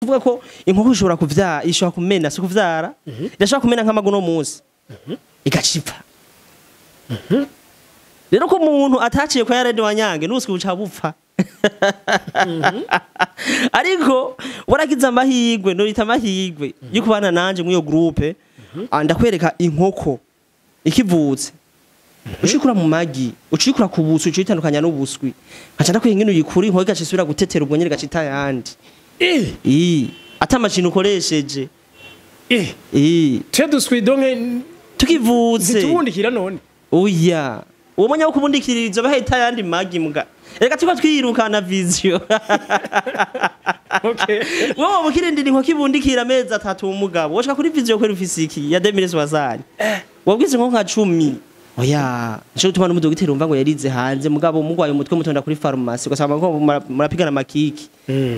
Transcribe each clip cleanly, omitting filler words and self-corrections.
kuvuga ko inkoko ishobora kuvyara ishobora kumena si kuvyara irashobora kumena nk'amaguno munsi igacipfa rero ko umuntu ataciye kwa yarede wanyange n'uswe buca bupfa ariko waragize amahirwe no bita amahirwe yo kubana nanje mu iyo groupe ndakwereka inkoko ikivutse ucikura mu magi ucikura ku busu ucitandukanya n'ubuswi nkaca ndakwiye ngino yikuri inkoko igacisubira gutetera ubwo nyene gacita yandi atamashini ukoresheje teduswi donke tukivutse tubundikira none oya uwo mwanya wo kubundikiriza bahita yandi magi muga reka tuba twirukana vision okay wowe mukirindira inkoko ibundikira amezi 3 umugabo woshaka kuri vision ko rufisiki ya 2060 wabwize nko nka 10 oya nje tuma n'umudogiteri umva ngo yarize hanze mugabo umugwaye umutwe mutonda kuri pharmacy ugasanga ko murapigana makiki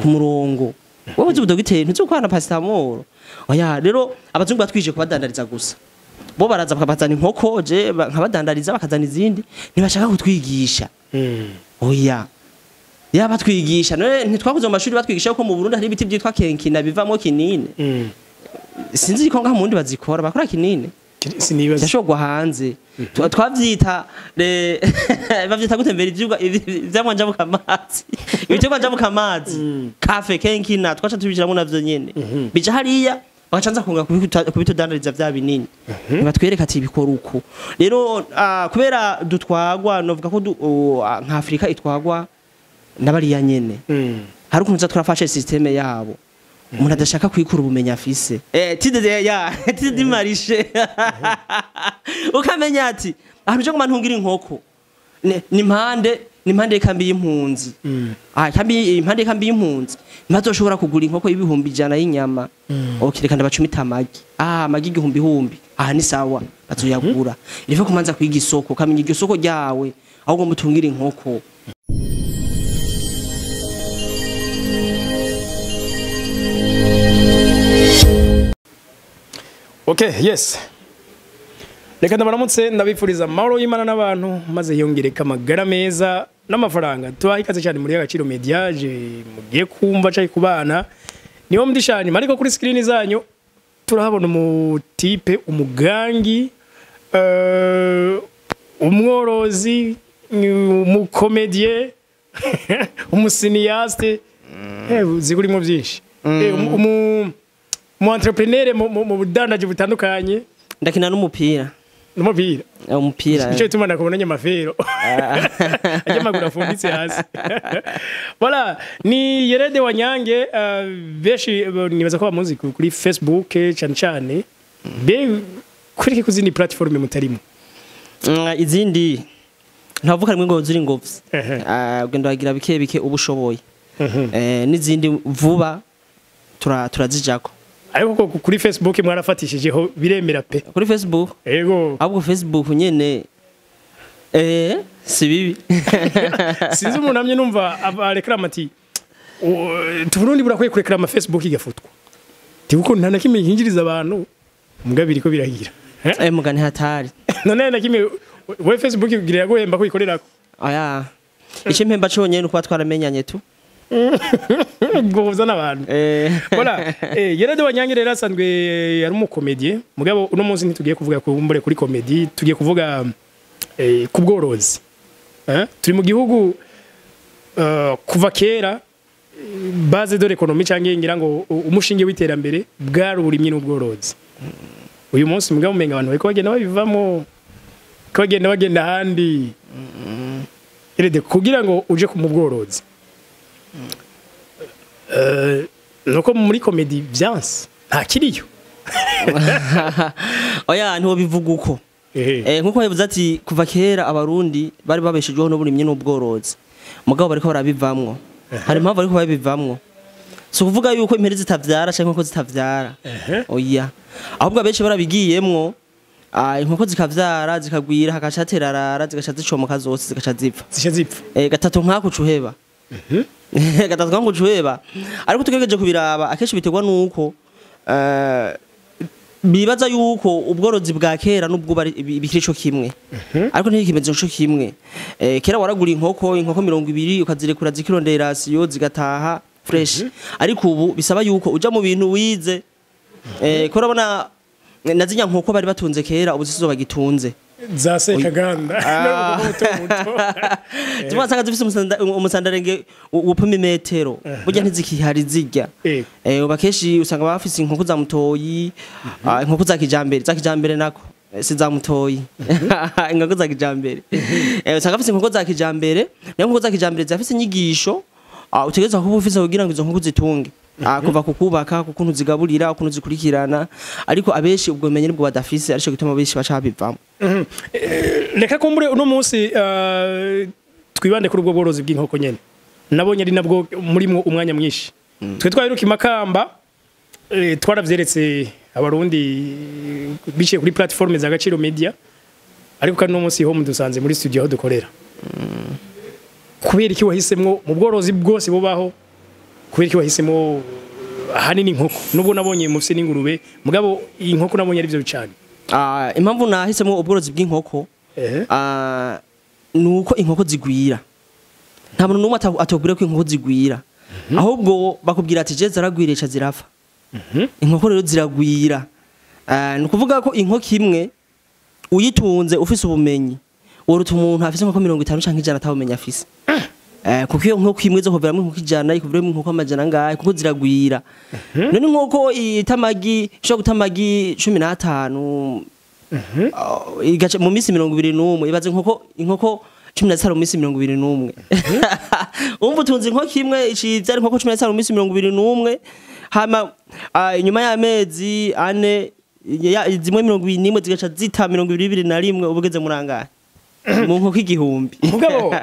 ku murongo wowe uzi umudogiteri ntuzokwana pastamoro oya rero abazungu batwije kubadandariza gusa bo baraza bakabazana inkoko je nkabadandariza bakazana izindi ntibashaka kutwigisha oya ya batwigisha none ntitwakuze mu mashuri batwigisha ko mu Burundi hari ibiti byitwa kenkina bivamo kinine sinzi ko ngaho mundi bazikora bakora kinine sinibaza yashogwa hanze twavyita bavyita gutembera ivyamwa njabuka amazi ibitego njabuka amazi cafe kenkina twacha tubishiramo navyo nyene bija hariya bagacanza kunga kubitudandariza vya binini batwereka ati bikora uko rero kubera dutwagwa novuga ko nka Afrika itwagwa nabariya nyene hari ukuntu twafashe systeme yabo umuntu adashaka kwikura ubumenyi afise tide marishe ukamenya ati ahantu cyo kumantungira inkoko ni impande ikambi y'impunzi impande ikambi y'impunzi ntazoshobora kugura inkoko y'ibihumbi 100 y'inyama okireka ndabacumita amagi amagi igihumbi ni sawa bazoyagura irife kumanza kwiga isoko kamenya iryo soko ryawe ahubwo mutungira inkoko. Okay, yes. Reka ndabaramutse ndabifuriza amahoro y'Imana n'abantu maze yongereka amagara meza n'amafaranga. Twahikaze cyane muri Agaciro Media je mugiye kumva cyayi kubana. Niho mudishanye ariko kuri screen zanyu turahabona umutipe umugangi umworozi umukomedie umusiniaste ziguri mu byinshi. Mu entrepreneur mu budandaje butandukanye ndakina n'umupira umupira nicyo tumana kubonanye amafero ajamagura afunditse hasi voilà ni Yerede Wanyange beshi nibaza ko bamuzi kuri Facebook cyane be kuri kuzindi platform mutarimo izindi ntavuka rimwe ngo ziri ngovuze ugenda wagira bike ubushoboye n'izindi vuba turazijako ariko kuri Facebook mwarafatishijeho biremera pe kuri Facebook yego ahubwo Facebook nyene si bibi sinzi umuntu amye numva areklama ati Burundi burakwiye kureklama Facebook igafutwa tikuko nta nakimwe yinjiriza abantu mugabiri ko biragira mugani hatari none nakimwe we Facebook igira yagohemba ko ikorerako aya ice mpemba cyonyene uko twaramenyanye tu goza n'abantu voilà Yerede Wanyange rero asanzwe yari umukomedie mugabo uno munsi ntitugiye kuvuga ku mbure kuri comedy tugiye kuvuga ku bworozi turi mu gihugu kuva kera base de l'économie cyangwa ngira ngo umushinge w'iterambere bwari uburimyi n'ubworozi uyu munsi mugabo umenga abantu bariko bagenda babivamo ko bagenda handi Yerede kugira ngo uje mu bworozi nuko muri comedy byanse nta kiriyo oya ntiwo bivuga uko nkuko yavuze ati kuva kera abarundi bari babeshejeho n'uburimye n'ubworozi mugabo bariko barabivamwo hari impamvu ariko babivamwo so kuvuga yuko imperi zitavyara cyangwa ko zitavyara oya ahubwo abenshi barabigiyemwo inkoko zikavyara zikagwira hagaca terarara zigaca zicomoka zose zigaca zipfa gatatu nkakucuheba gatatu nkakucuheba ariko tugejeje kubiraba akeshi biterwa nuko bibaza yuko ubworozi bwa kera nubwo bikiri cyo kimwe ariko ntikimeze cyo kimwe kera waragura inkoko 200 ukazirekura zikirondera rasiyo zigataha fresh ariko ubu bisaba yuko uja mu bintu wize ko urabona nazinya nkoko bari batunze kera ubu sizo bagitunze za sekaganda tumasanga zifise umusandarenge upima imetero burya ntizikihari zirya bakeshi usanga bafise inkoko za mutoyi inkoko za kijambere nako si za mutoyi inkoko za kijambere usanga bafise inkoko za kijambere niyo nkoko za kijambere zafise inyigisho utegereza kuba ufise kugira ngo izo nkoko zitunge kuva kukubaka kukuntu zigaburira ukuntu zikurikirana ariko abeshi ubwo menye nibwo badafise arico gituma abeshi bacha bivamo reka kumbure uno munsi twibande kuri ubwo bworozi bw'inkoko nyene nabonye ari nabwo murimo umwanya mwinshi twe twayiruka imakamba twaravyeretse abarundi biciye kuri platform za Gaciro Media ariko kandi no munsi ho mudusanze muri studio aho dukorera kubera iki wahisemwo mu bworozi bwose bubaho kubera iki wahisemwo ahanini inkoko nubwo nabonye mufise n'ingurube mugabo inkoko nabonye ari byo bicane impamvu nahisemwo ubworozi bw'inkoko nuko inkoko zigwira nta muntu numwe atogure ko inkoko zigwira ahubwo bakubwira ati je zaragwiresha zirafa inkoko rero ziragwira nukuvuga ko inkoko imwe uyitunze ufise ubumenyi woruta umuntu afise inkoko 50 canke 100 atawumenya afise kuko iyo nkoko imwe zo kuviramwe inkoko 100 ikuviramwe inkoko amajana ngahe kuko ziragwira none inkoko itamagi sho gutamagi 15 igace mu minsi 21 ibaze inkoko 19 mu minsi 21 umva utunze inkoko imwe icivyari inkoko 19 mu minsi 21 hama inyuma y'amezi ane zimwe 21 zigaca zita 21 ubugeze murangaye mu nkoko igihumbi mugabo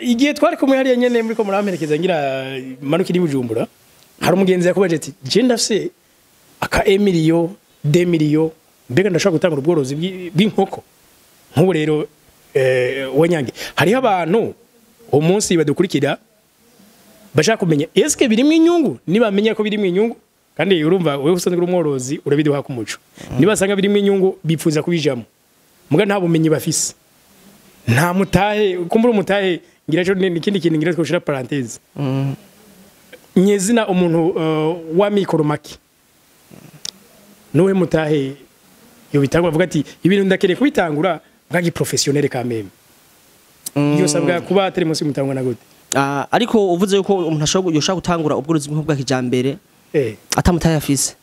igihe twari kumwe hariya nyene muri ko muramerekeza ngira manuka iri Bujumbura hari umugenzi yakubaje ati je ndafise aka emiliyo 2 miliyo mbega ndashaka gutanga ubworozi bw'inkoko nk'ubu rero wanyange hariho abantu umunsi badukurikira bashaka kumenya eske birimo inyungu nibamenya ko birimo inyungu kandi urumva wewe usanzwe umworozi urabiduha ku muco nibasanga birimo inyungu bipfuza kubijamo muga nta bumenyi bafise nta mutahe kumbura umutahe ngira cyo n'ikindi kintu ngira twoshira parenthèse nyezina umuntu wa mikoro maki nowe mutahe yo bitangwa avuga ati ibintu ndakereye kubitangura ngagi professionnel quand même iyo sabwa kuba atari munsi mutangwa na gute ariko uvuze yuko umuntu ashobora gutangura ubworozi bw'inkoko bwa kijambere atamutaye afise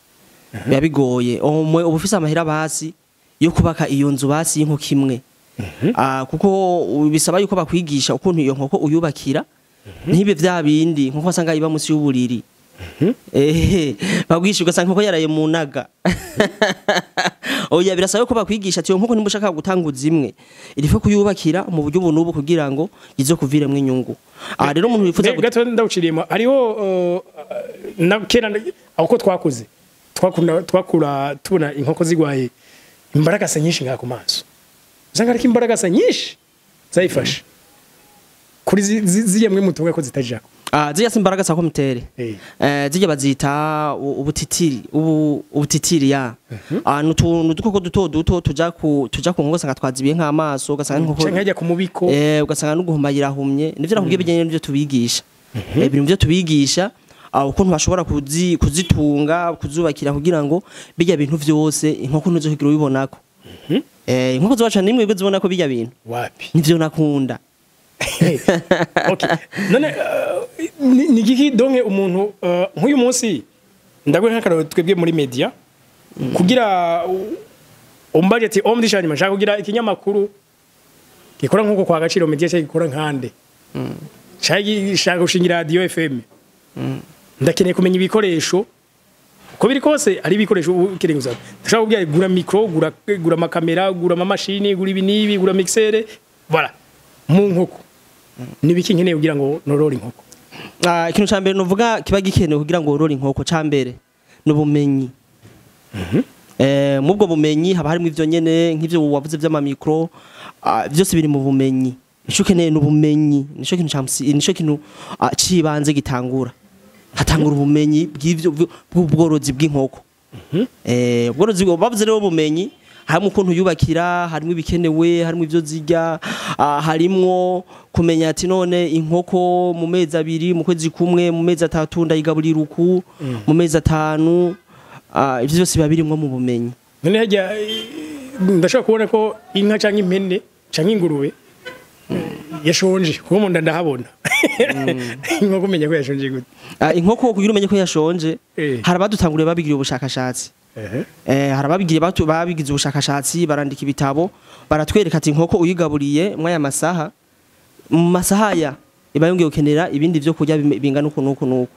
bigoye umwe ubufise amahera basi yo kubaka iyo nzu basi y'inkoko imwe kuko bisaba yuko bakwigisha ukuntu iyo nkoko uyubakira ntibe vya bindi nkuko wasanga iba munsi y'uburiri bagwisha ugasanga inkoko yaraye mu naga oya birasaba ko bakwigisha ati iyo nkoko nimba ushaka gutanguza imwe irife kuyubakira mu buryo bunubu kugira ngo izo kuviremwe inyungu rero umuntu wifuza gato ndawuciriyemo ariho nakera uko twakuze twakura tubona inkoko zigwaye imbaraga nyinshi ngaka ku maso usanga ari imbaraga nyinshi zayifasha kuri ziyemwe mutunga ko zitajako zijya simbaraga sa komitere zijya bazita ubutitiri ya nutuntu dukoko duto tuja ku nkoko sanga twazibiye nk'amaso ugasanga nkoko cyangwa ku mubiko ugasanga n'uguhumbayira humye nivyo nakubwiye bijyanye n'ibyo tubigisha ibintu byo tubigisha ukuntu bashobora kuzitunga kuzubakira kugira ngo bijya bintu vyose inkoko ntuzo kugira ubibonako inkoko zacu nimwe zibona ko bijya bintu wapi nivyo nakunda okay none ni giki donke umuntu nk'uyu munsi ndagwe nk'akaro twebwe muri media kugira umbaje ati omdishanye mashaka kugira ikinyamakuru gikora nk'uko kwa Gaciro Media cyo gikora nkande shaka gushingira radio FM ndakeneye kumenya ibikoresho ko biri kose ari ibikoresho ukeneye gusa ndashaka kugira gura micro gura amakamera gura amamashini gura ibinibi gura mixer voilà mu nkoko nibiki nkeneye kugira ngo norore inkoko ikintu cyambere novuga kiba gikenewe kugira ngo worore inkoko cyambere nubumenyi mubwo bumenyi haba harimo ivyo nyene nk'ivyo wavuze vy'ama micro byose biri mu bumenyi nico keneye nubumenyi nico kintu cibanze gitangura hatangura ubumenyi bw'ivyo bw'ubworozi bw'inkoko ubworozi bavuze rero ubumenyi harimo ukuntu yubakira harimo ibikenewe harimo ivyo zirya harimo kumenya ati none inkoko mu mezi 2 mu kwezi kumwe mu mezi 3 ndayigaburira uku mu mezi 5 ivyo byose biba birimwo mu bumenyi none hajya ndashaka kubona ko inka canke impene canke ingurube yashonje kuko mu ndahabona inkoko kumenya ko yashonje gute inkoko kugira umenye ko yashonje harabadutanguriye babigira ubushakashatsi harababigiye babigize ubushakashatsi barandika ibitabo baratwereka ati inkoko uyigaburiye mwaya masaha mu masaha ya iba yongeye gukenera ibindi byo kurya bingana uko nuko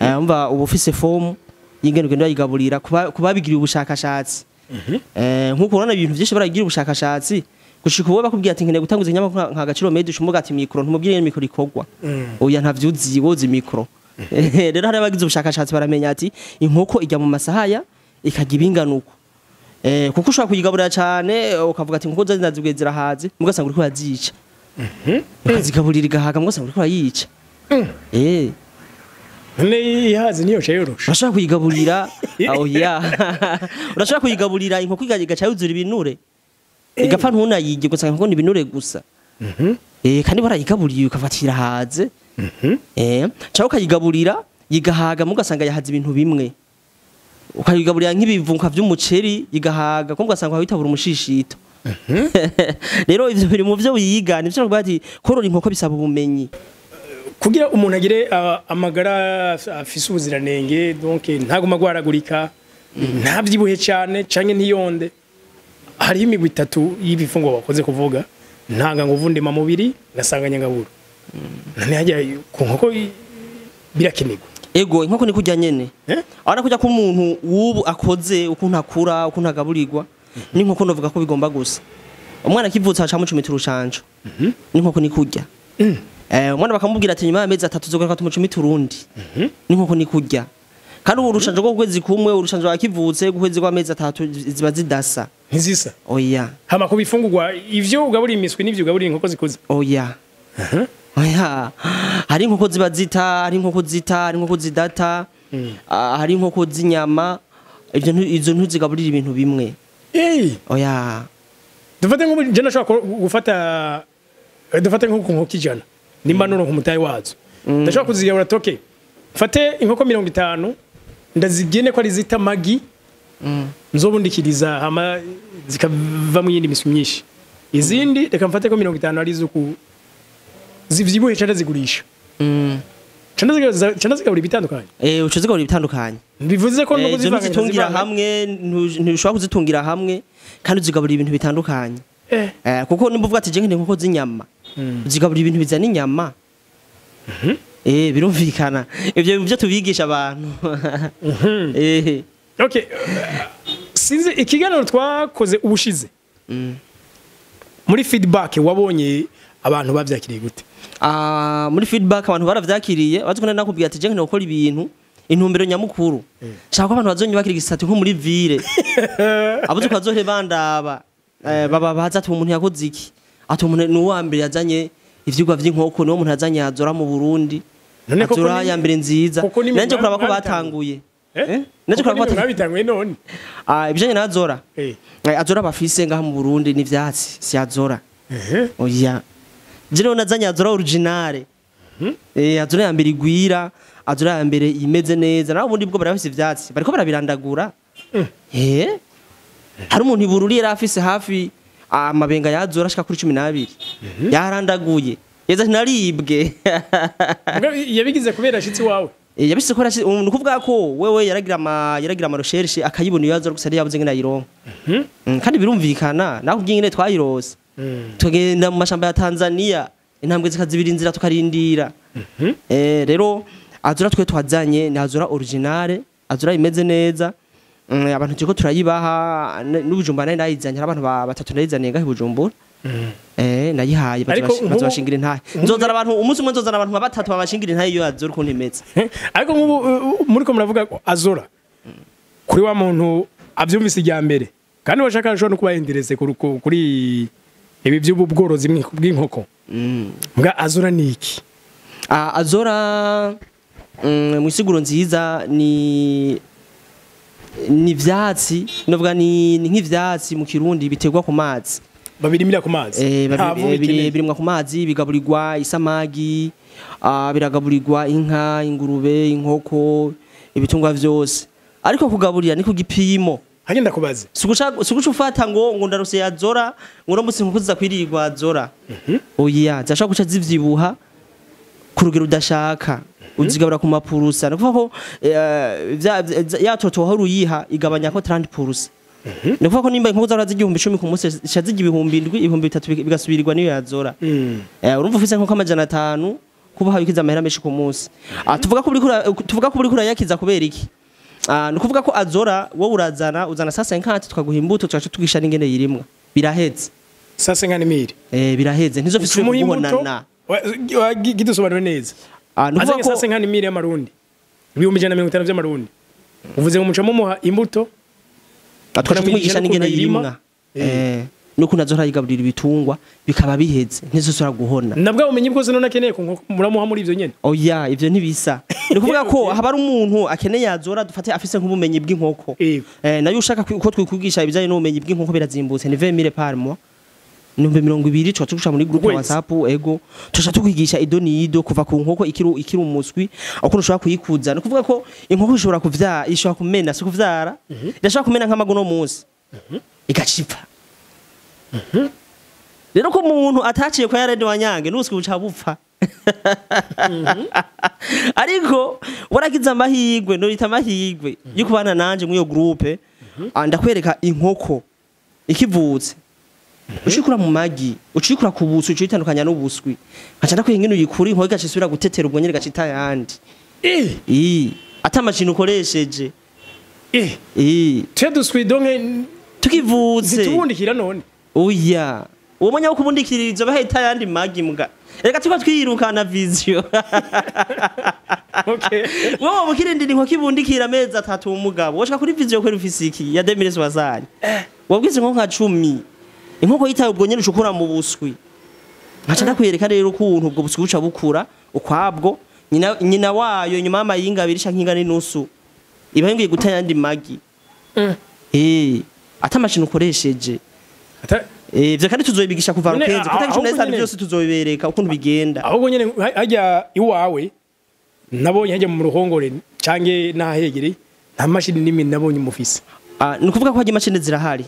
umva ubu ufise form yingene ugenda yigaburira kubabigira ubushakashatsi nkuko urana ibintu byinshi baragira ubushakashatsi gushika uwo bakubwiye ati nkeneye gutanguza inyama nka gaciro mede umuga ati mikro ntumubwire mikro ikogwa oya ntavyuzi wozi mikro rero hari abagize ubushakashatsi baramenya ati inkoko ijya mu masahaya ikajya ibinganuko kuko ushobora kuyigaburira cyane ukavuga ati inkoko zazizwe zirahaze mugasanga uriko yazica ukazigaburira igahaga mugasanga uriko yayica none ihaze niyo cyorosha urashobora kuyigaburira oya urashobora kuyigaburira inkoko igaca yuzura ibinure igapfa ntunayige gusanga inkoko ibinure gusa kandi barayigaburiye ukafatira haze cyangwa ukayigaburira yigahaga mugasanga yahaze ibintu bimwe ukayigaburira nk'ibivunka vy'umuceri yigahaga ko mugasanga witabura umushishito rero ivyo biri mu byo wiyiga nivyo ngo bati korora inkoko bisaba ubumenyi kugira umuntu agire amagara afise ubuziranenge donc ntaguma gwaragurika ntabyibuhe cyane canke ntiyonde hari imigwi 3 y'ibifungwa bakoze kuvuga ntanga nguvu ndema mubiri gasanganya ngaburo nane hajya ku nkoko birakenerwa ego inkoko ni kujya nyene abana kujya ku muntu wubu akoze ukuntu akura ukuntu agaburirwa n'inkoko novuga ko bigomba gusa umwana kivutsa aca mu 10 turushanjo n'inkoko ni kujya umwana bakamubwira ati nyuma y'amezi 3 zogaruka tu mu 10 turundi n'inkoko ni kujya kandi urushanjo rwo kwezi kumwe urushanjo wakivutse gukwezi kwa mezi 3 ziba zidasa ntizisa oya hama kubifungurwa ivyo ugaburira imiswi n'ivyo ugaburira inkoko zikuze oya oya hari inkoko ziba zita hari inkoko zita hari inkoko zidata hari inkoko z'inyama izo ntuzigaburira ibintu bimwe oya dufate nk'ubu je nashaka gufata dufate nk'uko kijana nimba none nk'umutayi wazo ndashaka kuzigabura toke fate inkoko 50 ndazigene ko ari zita magi nzobundikiriza hama zikava mu yindi miswi myinshi izindi reka mfate ko 50 ari zuku zivyibuhe cyane zigurisha cyane zigabura ibitandukanye uco zigabura ibitandukanye bivuze ko no kuzitungira hamwe ntushobora kuzitungira hamwe kandi uzigabura ibintu bitandukanye kuko nimba uvuga ati je nkene inkoko z'inyama uzigabura ibintu bizana inyama birumvikana ivyo byo tubigisha abantu okay sinzi ikiganiro twakoze ubushize muri feedback wabonye abantu bavyakiriye gute muri feedback abantu baravyakiriye bazikona nakubwiye ati je nkene gukora ibintu intumbero nyamukuru shaka abantu bazonyubakira igisati nko muri ville abuze kwazohe bandaba baba baza ati umuntu yakoze iki ati umuntu ni uwambere yazanye ivyigwa vy'inkoko niwo umuntu yazanye azora mu Burundi azora ya mbere nziza nanje kuraba ko batanguye nanje kuraba ko batanguye none ibijanye nazora azora bafise ngaha mu Burundi ni vyatsi si azora oya jero nazanye azora originale azora ya mbere igwira azora ya mbere imeze neza naho ubundi bwo barafise ivyatsi bariko barabirandagura hari umuntu ibururi yarafise hafi amabenga yazora ashika kuri 12 yarandaguye yeza ntaribwe yabigize kubera shitsi wawe yabise ko umuntu kuvuga ko wewe yaragira ama recherche akayibona iyo yazora gusa yabuze ngena yironka kandi birumvikana naho ngingene twayirose tugenda mu mashamba ya Tanzania intambwe zikazibira inzira tukarindira rero azura twe twazanye ni azura originale azura imeze neza abantu cyo turayibaha n'ubujumbura nayizanye abantu batatu nayizaniye gahe bujumbura nayihaye bazabashingira intahe nzozana abantu umunsi umwe nzozana abantu batatu babashingira intahe iyo azura ukuntu imeze ariko nk'ubu muri ko muravuga azura kuri wa muntu avyumvise ijya mbere kandi bashaka no kuba interesse kuri ibi by'ubworozi bw'inkoko mbwa azura niki azora mu isiguro nziza ni ni ivyatsi novuga ni nk'ivyatsi mu Kirundi biterwa ku mazi babirimira ku mazi birimwa ku mazi bigaburirwa isamagi biragaburirwa inka ingurube inkoko ibitungwa vyose ariko kugaburira ni ku gipimo hagenda kubaza siguca ufata ngo ndarose yazora ngo no musi nkuko zizakwirirwa azora oya zashaka guca zivyibuha ku rugero udashaka uzigabura ku mapurusa no kuvuga ko yatoto aho ruyiha igabanya ko 30%. Ni kuvuga ko nimba inkoko zara z'igihumbi 10 ku munsi shazi igihumbi 7 ibihumbi 3 bigasubirirwa niyo yazora. Urumva ufise nko amajana 5 kuba habikiza amahera menshi ku munsi. Tuvuga ko buri kura yakiza kubera iki? Ni kuvuga ko azora wowe uzana sasa inkati tukaguha imbuto tugaca tugisha n'ingene yirimwa. Biraheze. Sasa inkani miri. Biraheze ntizo fise guhonana. Gidusobanura neza. Nuvuga ko sasa inkani miri y'amarundi. 150 by'amarundi. Uvuze ngo mucamo muha imbuto atwakwigisha n'ingene yirimwa nuko nazora yigaburira ibitungwa bikaba biheze ntizosora guhona nabwo umenye bwose none akeneye ko muramuha muri ivyo nyene oya ivyo ntibisa ni kuvuga ko haba ari umuntu akeneye yazora dufate afise nk'ubumenyi bw'inkoko nayo ushaka ko twikwigisha ibijanye n'ubumenyi bw'inkoko birazimbutse ni 20000 par mois numbe 200 twa tukusha muri groupe WhatsApp ego tusha tukwigisha idonido kuva ku nkoko ikiri umuswi uko ushobora kuyikuza no kuvuga ko inkoko ishobora kuvyara ishobora kumena so kuvyara irashobora kumena nk'amagono munsi igacipa rero ko umuntu ataciye kwa yarede wanyange n'uswi buca bupfa ariko waragize amahigwe no rita amahigwe y'ukubana nanje mu iyo groupe ndakwereka inkoko ikivutse ushikura mu magi ucikura ku busu ucitandukanya n'ubuswi nkaca ndakwiye ngene uyikuri inkoga gacisubira gutetera ubwo nyene gacita yandi atamashino ukoresheje twe duswi donke tukivutse zitubundikira none oya uwo mwanya wo kubundikiriza bahita yandi magi muga reka tuba twirukana vision okay wowe mukirindira inkoko ibundikira amezi 3 umugabo woshaka kuri vision ko rufisiki ya 2020 wabwize nko nka 10 inkoko yitaye ubwo nyene ushukura mu buswi nkaca ndakwereka rero ukuntu ubwo buswi buca bukura ukwabwo nyina wayo nyuma y'amayinga abiri canke ingana n'unusu iba ngiye guta yandi magi atamashino ukoresheje ivyo kandi tuzobigisha kuva rukenze kutangisha neza byose tuzobibereka ukuntu bigenda ahubwo nyene hajya iwawe nabonye hajya mu ruhongore canke nahegereye nta mashini nimi nabonye mufise ni kuvuga ko hajya imashini zirahari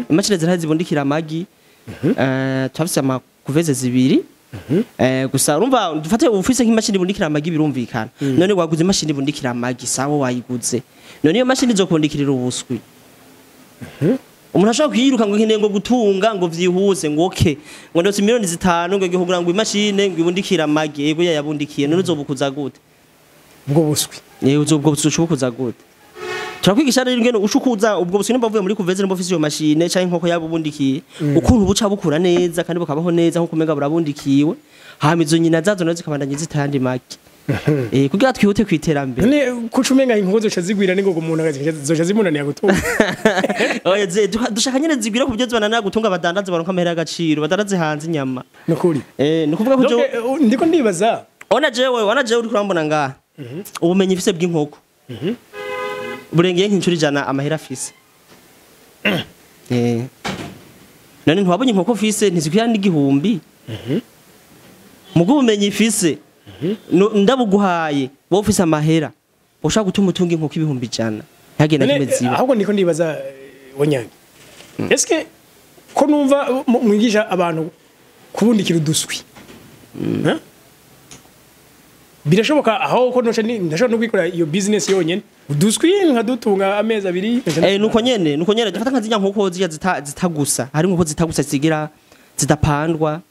imashini zirahari zibundikira amagi twafise amakuveze zibiri gusa urumva dufate ufise nk'imashini ibundikira amagi birumvikana none waguze imashini ibundikira amagi sawa wayiguze none iyo mashini izokundikirira ubuswi umuntu ashaka kwiruka ngo nkeneye ngo gutunga ngo vyihuse ngo okay ngo ndose miliyoni 5 ngo gihugura ngo imashine ngo ibundikira amagi yego yabundikiye none uzobukuza gute ubwo buswi uzobwo buzucukuza gute turakwigisha rero ingene ushukuza ubwo buswi nimba vuye muri kuveze nimba ufise iyo mashine canke inkoko yabubundikiye ukuntu buca bukura neza kandi bukabaho neza nko kumega burabundikiwe hama izo nyina zazo nazo zikabandanye zitandi magi kugira twihute kwiterambere none kucumenga inkozo zoca zigwira ningo umuntu zoca zimunaniye gutunga oya dushaka nyene zigwira ku byo zibana gutunga badandaze baronka amahera y'agaciro badandaze hanze inyama nukuri ni kuvuga ko ndiko ndibaza ona jewe uri kurambona ngaha ubumenyi fise bw'inkoko burengeye nk'incuri jana amahera afise none ntwabonye inkoko fise ntizikwiye n'igihumbi mugo ubumenyi ifise ndabuguhaye wowe ufise amahera ushaka gutuma utunga inkoko 100 ntagenda kimeziba ahubwo niko ndibaza wonyange eske ko numva mwigisha abantu kubundikira uduswi birashoboka aho ko ndashobora no kwikora iyo business yonyene uduswi nkadutunga amezi 2 nuko nyene dufata nka zinya nkoko zitagusa hari nkoko zitagusa zigira zidapandwa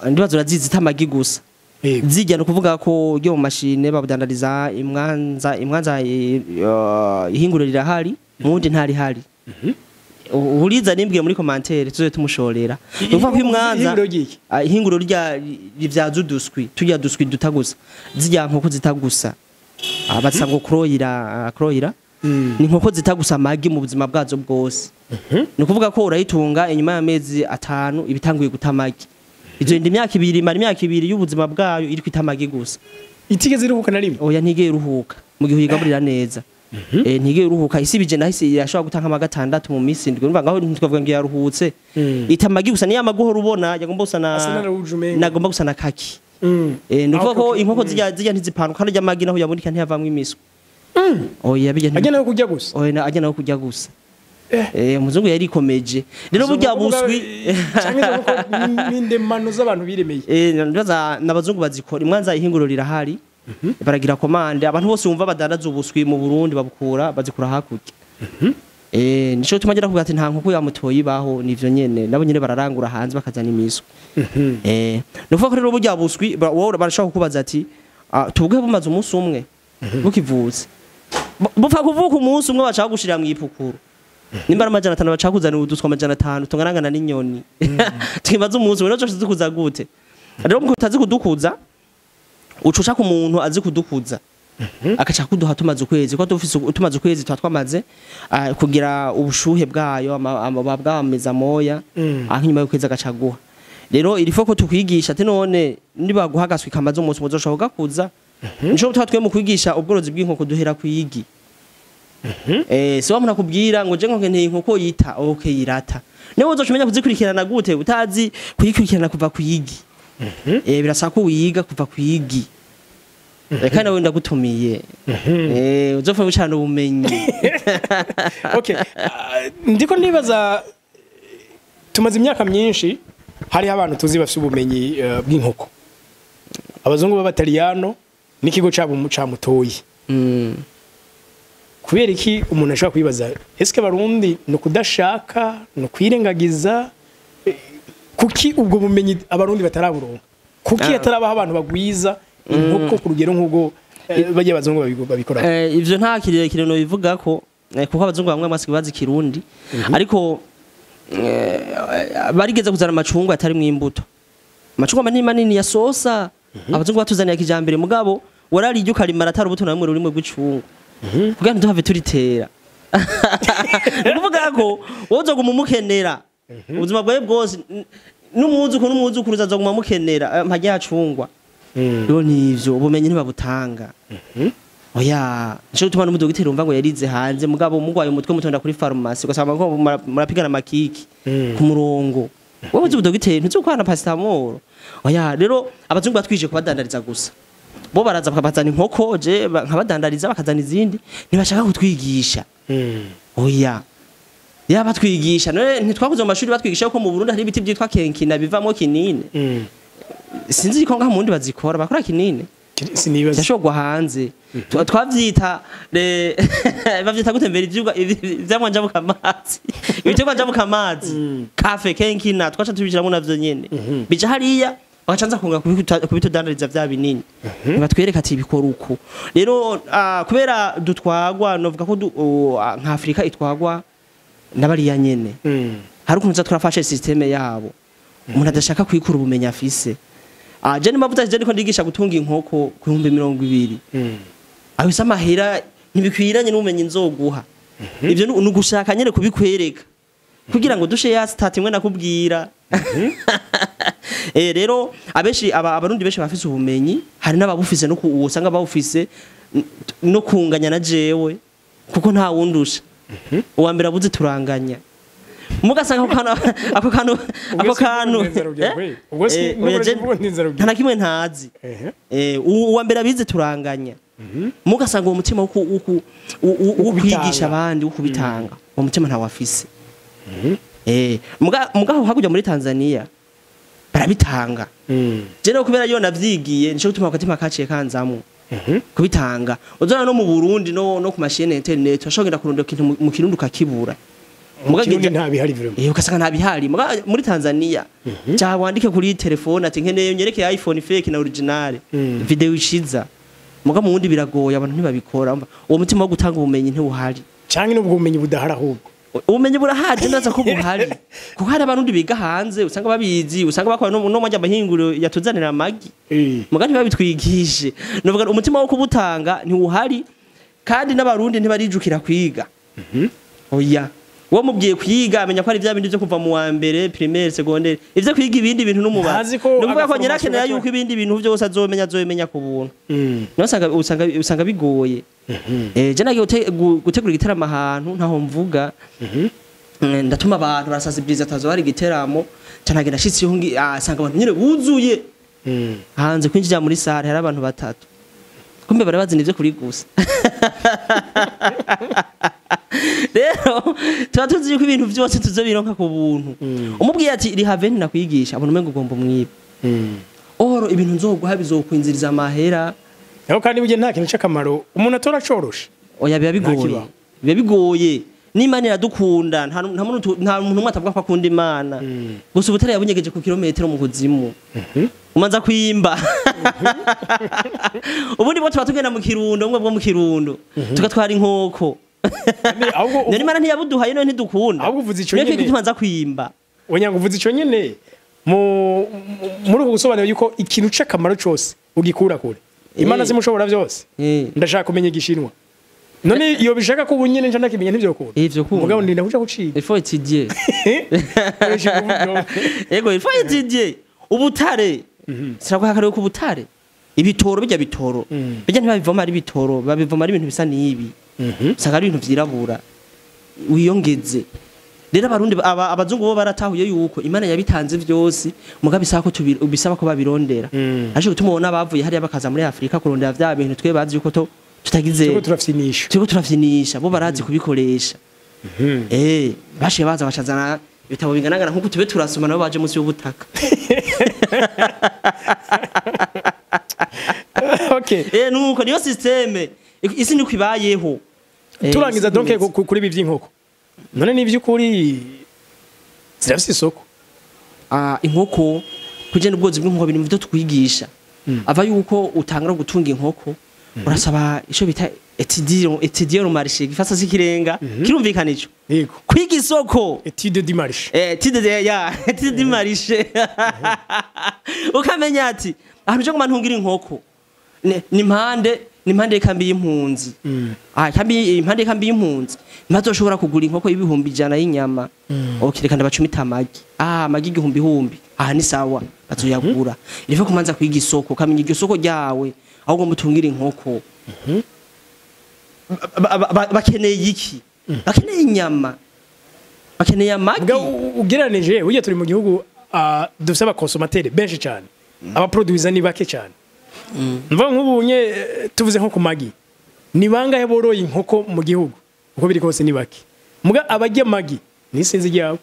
ndibazo urazizi tamagi gusa zijya no kuvuga ko ryo mu mashine babudandariza imwanza ihinguro rirahari mundi ntari hari uriza nimbwiye muri commentaire tuzoye tumushorera nuvuga ko imwanza ihinguro rivyaza uduswi tujya duswi dutagusa zijya nkoko zitagusa abatsango kroyira ni nkoko zitagusa amagi mu buzima bwazo bwose ni kuvuga ko urayitunga inyuma y'amezi 5 ibitanguye gutamagi izo ndi imyaka 2 mara imyaka 2 y'ubuzima bwayo iri kwitamagi gusa itigeze iruhuka na rimwe oya ntige iruhuka mu gihe uyigaburira neza ntige uruhuka isibije nahise yashobora gutanga amagatandatu mu minsi ndwi urumva ngaho ntitwavuga ngo yaruhutse itamagi gusa niya maguhoro ubona yagomba gusa nagomba gusa na kaki nuvuga ko inkoko zijya ntizipanuka kandi amagi naho yaboneka ntiyavamwe imiswa oya bijya agena kujya gusa oya agena kujya gusa umuzungu yarikomeje rero burya buswi cyangwa ko n'indemano z'abantu biremeye ndaza nabazungu bazikora imwanza ihinguro rirahari baragira komande abantu bose bumva badandaza ubuswi mu Burundi bazikura hakurya nico tumagira kuvuga ati nta nkoko yamutoye baho nivyo nyene nabo nyene bararangura hanze bakazana imiswa nuvuga ko rero burya buswi barashaka kubaza ati tubwe bumaze umunsi umwe bukivuze bupfa kuvuka umunsi umwe bashaka gushira mu ipukuru nimbara amajana 5 bashaka kuzana uduswa amajana 5 tungarangana n'inyoni tukibaza umunsi we no kuza gute rero mutazi kudukuza ucuca ku muntu azi kudukuza akaca kuduha tumaze ukwezi ko tumaze ukwezi twamaze kugira ubushuhe bwayo bwameza moya nyuma y'ukwezi agacaguha rero irifo ko tukwigisha ati none nibaguha agaswi kamaze umunsi muzoshobora kuza nico twatwe mu kwigisha ubworozi bw'inkoko duhera kwigi si wa muntu akubwira ngo je nkonke nteye inkoko yita okay irata niwe uzocumenya kuzikurikirana gute utazi kuyikurikirana kuva kwigi birasaba ko wiga kuva kwigi kandi nawe ndagutumiye uzopfa gucana ubumenyi okay ndiko nibaza tumaze imyaka myinshi hari abantu tuzi bafite ubumenyi bw'inkoko abazungu b'abataliyano n'ikigo cyabo mutoyi kubera iki umuntu ashaka kwibaza eske barundi no kudashaka no kwirengagiza kuki ubwo bumenyi abarundi bataraburonka kuki atarabaho abantu bagwiza inkoko ku rugero nk'ubwo bajya bazungu babikora ivyo nta kirekire no bivuga ko kuko abazungu bamwe amasiga bazi kirundi ariko barigeze kuzana amacungwa atari mu imbuto amacungwa manini ya sosa abazungu batuzaniye kijambere mugabo warari ijyo karimara atari ubuto namwe rurimo rw'icungwa kugira ngo duhave turitera kuvuga ko wozo gumukenera ubuzima bwawe bwose n'umuzuku uzazoguma mukenera mpajya yacungwa rero nivyo ubumenyi ntibabutanga oya nico gutuma n'umudogiteri umva ngo yarize hanze mugabo umugwaye umutwe mutonda kuri pharmacy ugasanga ko murapigana makiki ku murongo wowe uzi udogiteri ntuzokwana paracetamol oya rero abazungu batwije kubadandariza gusa bo baraza bakabazana inkoko je nkabadandariza bakazana izindi ntibashaka kutwigisha oya yaba twigisha none ntitwakuze mu mashuri batwigisha ko mu Burundi hari ibiti byitwa kenkina bivamo kinine sinzi ko ngaho mundi bazikora bakora kinine sinibaza cyashogwa hanze twavyita bavyita gutembera ivyamwa njabuka amazi ibitego njabuka amazi cafe kenkina twacha tubishiramo navyo nyene bija hariya bagacanza kunga kubitudandariza vya binini batwereka ati bikora uko rero kubera dutwagwa novuga ko nka Afrika itwagwa nabariya nyene hari ukuntu turafashe systeme yabo umuntu adashaka kwikura ubumenyi afise je nimavuta je niko ndigisha gutunga inkoko ku 200 aho samahera ntibikwiranye n'ubumenyi nzoguha ivyo nugushaka nyene kubikwereka kugira ngo dushe ya start imwe nakubwira rero abeshi abarundi beshi bafise ubumenyi hari n'ababufise no usanga bawufise no kunganya na jewe kuko nta wundusha uwa mbere abuze turanganya mugasanga ako kantu nta kimwe ntazi uwa mbere abize turanganya mugasanga uwo mutima wo kwigisha abandi wo kubitanga uwo mutima nta wafise mugaho hakurya muri Tanzania barabitanga je no kubera yo navyigiye nico gutuma akatima kaciye kanzamwe kubitanga uzana no mu Burundi no ku mashine internet ashobora kurondera ikintu mu kirundi kakibura mugagende nta bihari vraiment ukasanga nta bihari muri Tanzania cyawandike kuri telefone ati nkeneye nyereke iPhone fake na original video ishiza muga mu wundi biragoye abantu ntibabikora uwo mutima wo gutanga ubumenyi ntibuhari canke n'ubwo bumenyi budahara ahubwo ubumenyi burahaje ndaza ko buhari kuko hari abantu biga hanze usanga babizi usanga bakora no majya amahinguro yatuzanira amagi muga ntibabitwigishe novuga umutima wo kubutanga ntiwuhari kandi n'abarundi ntibarijukira kwiga oya uwo mubwiye kwiga amenya ko ari bya bindi byo kuva mu wa mbere primaire secondaire ivyo kwiga ibindi bintu n'umubazi nuvuga ko nyirakenera yuko ibindi bintu byose azomenya ku buntu usanga bigoye je nagiye gutegura igiteramo ahantu ntaho mvuga ndatuma abantu barasensibiliza atazo hari igiteramo canagenda shitsi yo asanga abantu nyine buzuye hanze kwinjira muri sare hari abantu batatu kumbe bari bazi nivyo kuri gusa rero tuba tuzi yuko ibintu byose tuzobironka ku buntu umubwiye ati iri have nakwigisha abantu mengo ugomba umwiba oro ibintu nzoguha bizokwinziriza amahera aho kandi buje nta kintu cy'akamaro umuntu atora coroshe oya biba bigoye n'Imana iradukunda nta muntu umwe atavuga ko akunda Imana gusa ubutare yabunyegeje ku kilometero mu kuzimu umanza kwimba ubundi bo tuba tugenda mu kirundo umwe bwo mu kirundo tugatwara inkoko nari Imana ntiyabuduhaye none ntidukunda ahubwo uvuze ico nyene niyo tumanza kwimba onya nguvuze ico nyene muri uko gusobanura yuko ikintu c'akamaro cyose ugikura kure Imana zimushobora byose ndashaka kumenya igishinwa none iyo bishaka ko ubunyene nje nakimenya ntivyo kunda ivyo kunda mugabo ndinda kuca guciga il faut étudier ego il faut étudier ubutare siragwa kare ko ubutare ibitoro bijya bitoro bijya ntibabivoma ari bitoro babivoma ari ibintu bisa nibi sanga ari ibintu vyirabura wiyongeze rero abarundi abazungu bo baratahuye yuko Imana yabitanze vyose mugabe isako bisaba ko babirondera aje gutuma ubona bavuye hariya bakaza muri Afrika kurondera vya bintu twe bazi yuko tutagize tuko turafyinisha bo barazi kubikoresha bashe baza bashazana ibitabo binganagana nkuko tube turasoma nabo baje munsi y'ubutaka okay nuko niyo systeme isi ni kwibayeho turangiza donc kuri ibi by'inkoko none ni by'ukuri zirafise isoko inkoko kugenda ubwozi bw'inkoko biri mu byo twigisha ava yuko utangara gutunga inkoko urasaba isho bita étudier au marché gifasa sikirenga kirumvikana ico yego kwiga isoko étude du marché étude du marché ukamenya ati ahantu cyo kumantungira inkoko ni impande y'kambi y'impunzi impande y'kambi y'impunzi ntazoshobora kugura inkoko y'ibihumbi 100 y'inyama okireka ndabacumita amagi igihumbi ni sawa bazoyagura iriho kumanza kwiga isoko ukamenya iryo soko ryawe ahubwo mutungira inkoko bakeneye iki bakeneye inyama bakeneye amagi ugereranije uje turi mu gihugu dufite abakonsomateri benshi cyane abaproduiza ni bake cyane mva nk'ubunye tuvuze nko ku magi ni bangahe boroye inkoko mu gihugu uko biri kose ni bake muga abajya magi nisinzi ryabo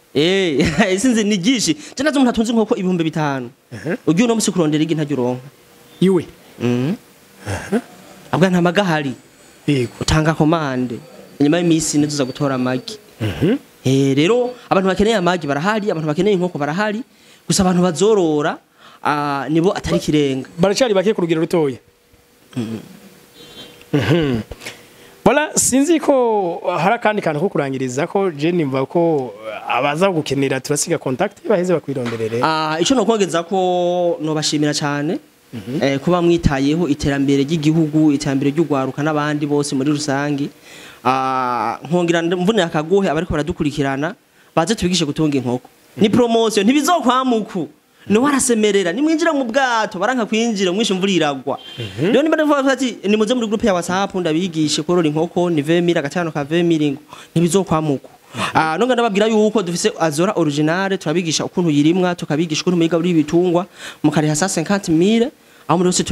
isinzi ni gishi cyane zo umuntu atunze inkoko 5,000 ugiye no musi kurondera igi ntajya uronka iwe abwa nta magahari utanga komande inyuma y'imisi nizo za gutora amagi rero abantu bakeneye amagi barahari abantu bakeneye inkoko barahari gusa abantu bazorora nibo atari kirenga baracari bake ku rugero rutoya Bala sinzi ko hari kandi kantu ko kurangiriza ko je nimva ko abaza gukenera turasiga contact baheze bakwironderere ico no kongeza ko no bashimira cyane kuba mwitayeho iterambere ry'igihugu iterambere ry'ugwaruka n'abandi bose muri rusangi nkongira mvune akaguhe abariko baradukurikirana baze tubigishe gutunga inkoko ni promotion ntibizokwamuku no warasemerera nimwinjira mu bwato baranka kwinjira mwishe imvura iragwa rero nimba ndavuga ati ni muze muri groupe ya WhatsApp ndabigishe korora inkoko ni 20,000 gatano ka 20,000 ntibizokwamuku nonga ndababwira yuko dufise azora originale turabigisha ukuntu yirimwa tukabigisha ukuntu muyiga buri bitungwa mukari hasa 50,000 aho muri hose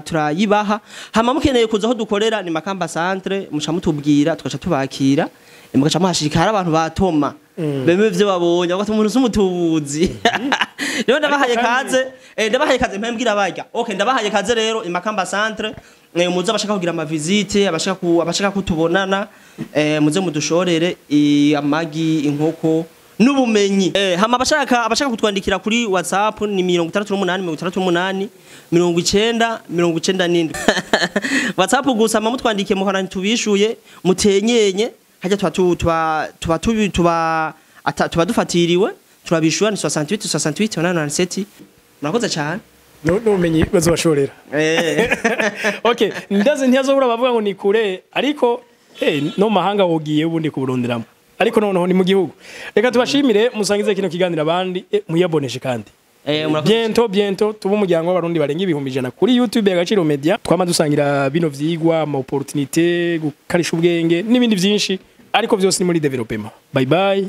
turayibaha hama mukeneye kuza aho dukorera ni Makamba centre muca mutubwira tugaca tubakira mugaca muhashirika abantu batoma bemwe byo babonye aho umuntu sumutubuzi rero ndabahaye kaze mpembwira barya okay ndabahaye kaze rero i Makamba centre muze abashaka kugira ama visite abashaka kutubonana muze mudushorere amagi inkoko n'ubumenyi hama abashaka kutwandikira kuri WhatsApp ni 68 90 WhatsApp gusa mutwandike muhora tubishuye mutenyenye hajya tuba dufatiriwe turabishuwa ni 68 87 murakoze cyane n'ubumenyi bazobashorera okay ndaze ntiyazobura bavuga ngo ni kure ariko no mahanga wogiye ubundi kuburonderamo ariko noneho ni mu gihugu reka tubashimire musangize kino kiganiro abandi muyaboneshe kandi biento tuba umuryango w'abarundi barenga 100,000 kuri YouTube y'Agaciro Media twama dusangira bino vyigwa ama opportunité gukarisha ubwenge n'ibindi vyinshi ariko vyose ni muri development bye bye